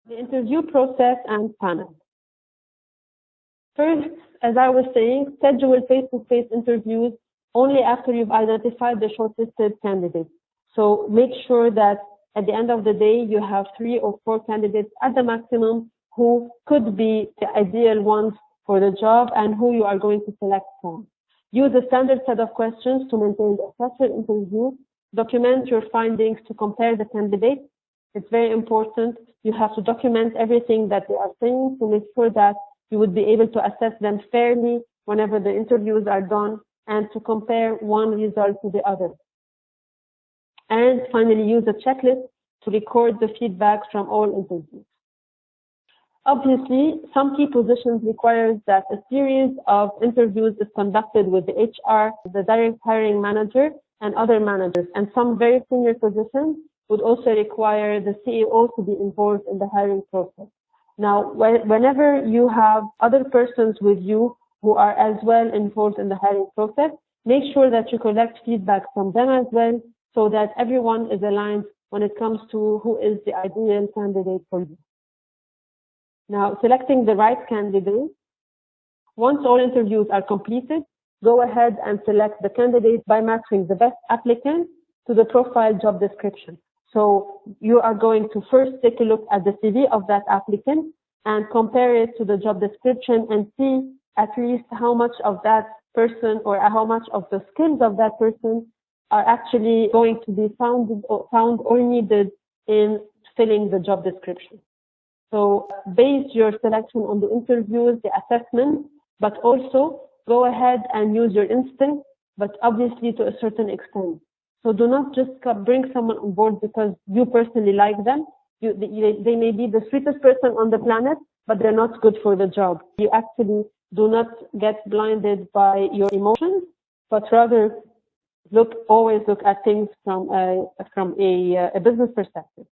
The interview process and panel. First, as I was saying, schedule face-to-face interviews only after you've identified the shortlisted candidates. So make sure that at the end of the day, you have 3 or 4 candidates at the maximum who could be the ideal ones for the job and who you are going to select from. Use a standard set of questions to maintain the structured interview. Document your findings to compare the candidates. It's very important. You have to document everything that they are saying to make sure that you would be able to assess them fairly whenever the interviews are done and to compare one result to the other. And finally, use a checklist to record the feedback from all interviews. Obviously, some key positions requires that a series of interviews is conducted with the HR, the direct hiring manager, and other managers. And some very senior positions would also require the CEO to be involved in the hiring process. Now, whenever you have other persons with you who are as well involved in the hiring process, make sure that you collect feedback from them as well so that everyone is aligned when it comes to who is the ideal candidate for you. Now, selecting the right candidate. Once all interviews are completed, go ahead and select the candidate by matching the best applicant to the profile job description. So you are going to first take a look at the CV of that applicant and compare it to the job description and see at least how much of that person or how much of the skills of that person are actually going to be found or needed in filling the job description. So base your selection on the interviews, the assessment, but also go ahead and use your instinct, but obviously to a certain extent. So do not just bring someone on board because you personally like them. They may be the sweetest person on the planet, but they're not good for the job. You actually do not get blinded by your emotions, but rather always look at things from a business perspective.